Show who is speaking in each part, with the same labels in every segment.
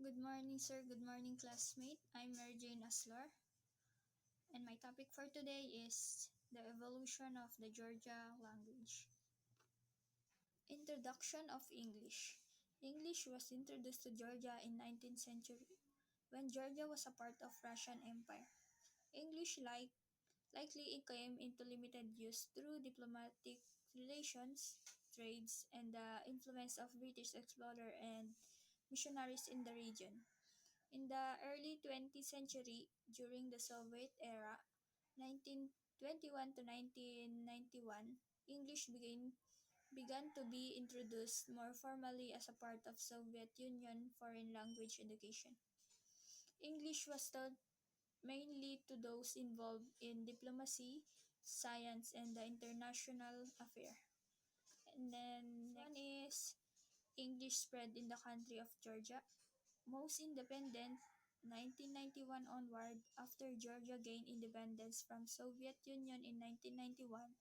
Speaker 1: Good morning, sir. Good morning, classmate. I'm Mary Jane Aslor, and my topic for today is the evolution of the Georgia language. Introduction of English. English was introduced to Georgia in 19th century when Georgia was a part of Russian Empire. English likely came into limited use through diplomatic relations, trades, and the influence of British explorers and missionaries in the region. In the early 20th century, during the Soviet era, 1921 to 1991, English began to be introduced more formally as a part of Soviet Union foreign language education. English was taught mainly to those involved in diplomacy, science, and the international affair. And then next one is English spread in the country of Georgia. Most independent 1991 onward, after Georgia gained independence from Soviet Union in 1991,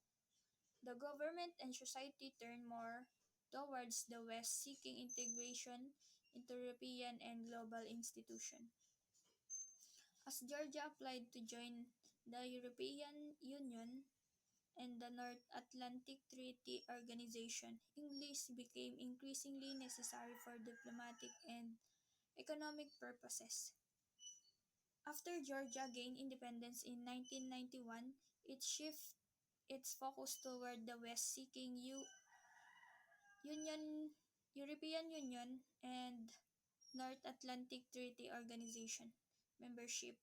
Speaker 1: the government and society turned more towards the West, seeking integration into European and global institutions. As Georgia applied to join the European Union and the North Atlantic Treaty Organization, English became increasingly necessary for diplomatic and economic purposes. After Georgia gained independence in 1991, it shifted its focus toward the West, seeking Union, European Union and North Atlantic Treaty Organization membership.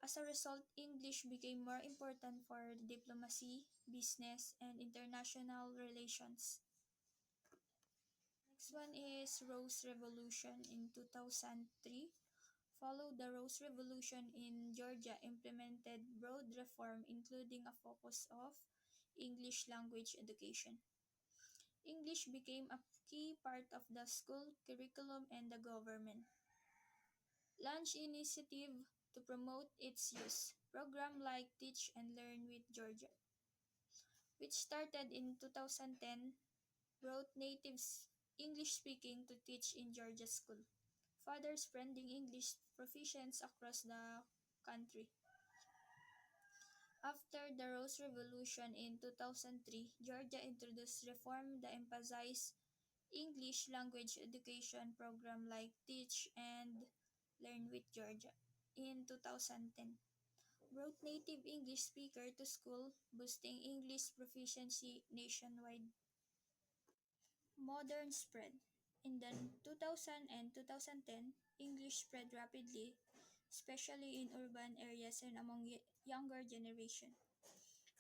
Speaker 1: As a result, English became more important for diplomacy, business, and international relations. Next one is Rose Revolution in 2003. Followed the Rose Revolution in Georgia implemented broad reform including a focus of English language education. English became a key part of the school curriculum and the government launched initiative to promote its use. Program like Teach and Learn with Georgia, which started in 2010, brought natives English speaking to teach in Georgia school, further spreading English proficiency across the country. After the Rose Revolution in 2003, Georgia introduced reform that emphasized English language education program like Teach and Learn with Georgia. In 2010, brought native English speaker to school, boosting English proficiency nationwide. Modern spread. In the 2000 and 2010, English spread rapidly, especially in urban areas and among younger generation.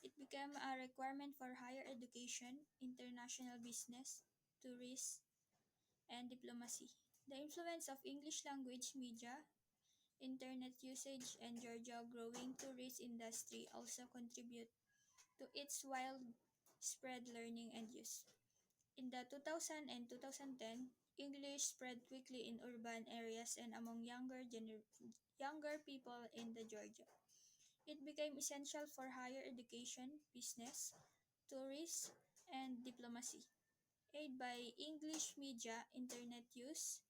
Speaker 1: It became a requirement for higher education, international business, tourism, and diplomacy. The influence of English language media, internet usage, and Georgia growing tourist industry also contribute to its widespread learning and use. In the 2000 and 2010, English spread quickly in urban areas and among younger people in the Georgia. It became essential for higher education, business, tourism, and diplomacy, aided by English media, internet use,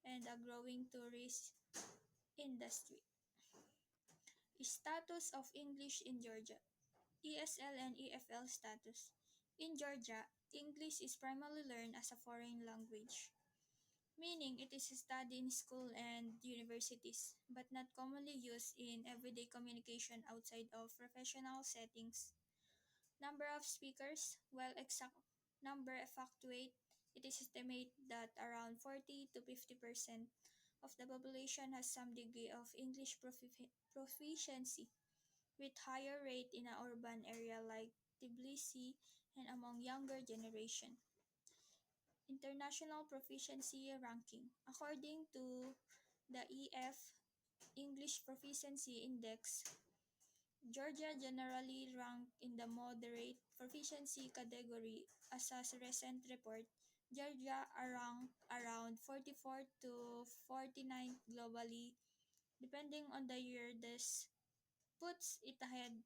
Speaker 1: and a growing tourist industry. Status of English in Georgia. ESL and EFL status. In Georgia, English is primarily learned as a foreign language, meaning it is studied in school and universities, but not commonly used in everyday communication outside of professional settings. Number of speakers, while exact number fluctuate, it is estimated that around 40 to 50% of the population has some degree of English proficiency, with higher rate in an urban area like Tbilisi and among younger generation. International Proficiency Ranking. According to the EF English Proficiency Index, Georgia generally ranked in the moderate proficiency category. As a recent report, Georgia ranked around 44 to 49 globally, depending on the year. This puts it ahead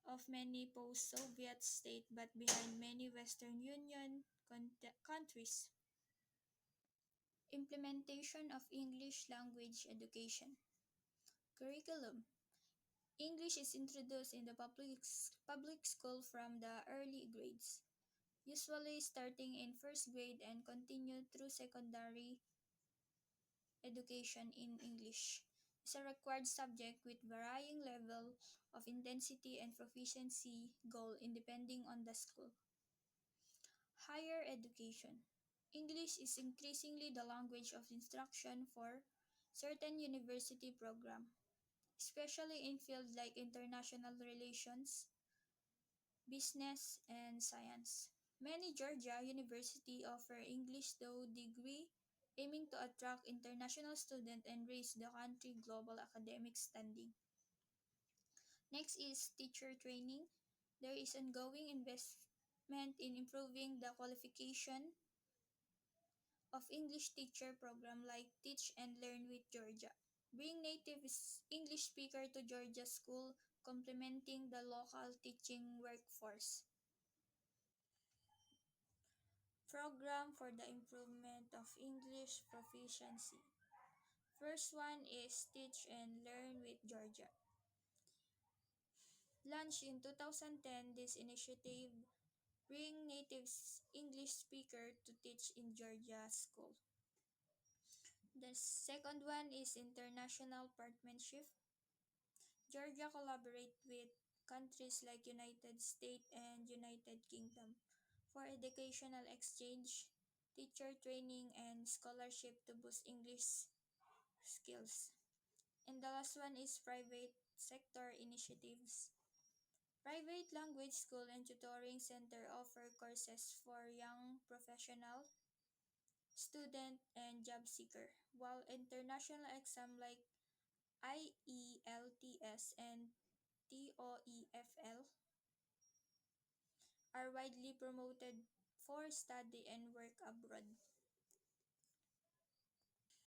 Speaker 1: of many post-Soviet states but behind many Western Union countries. Implementation of English language education. Curriculum. English is introduced in the public school from the early grades, usually starting in first grade and continue through secondary education in English. Is a required subject with varying level of intensity and proficiency goal in depending on the school. Higher education. English is increasingly the language of instruction for certain university program, especially in fields like international relations, business, and science. Many Georgia University offer English though degree aiming to attract international students and raise the country global academic standing. Next is teacher training. There is ongoing investment in improving the qualification of English teacher program like Teach and Learn with Georgia. Bring native English speaker to Georgia school, complementing the local teaching workforce. Program for the improvement of English proficiency. First one is Teach and Learn with Georgia. Launched in 2010, this initiative bring native English speaker to teach in Georgia school. The second one is international partnership. Georgia collaborate with countries like United States and United Kingdom for educational exchange, teacher training, and scholarship to boost English skills. And the last one is private sector initiatives. Private language school and tutoring center offer courses for young professional, student, and job seeker, while international exam like IELTS and TOEFL are widely promoted for study and work abroad.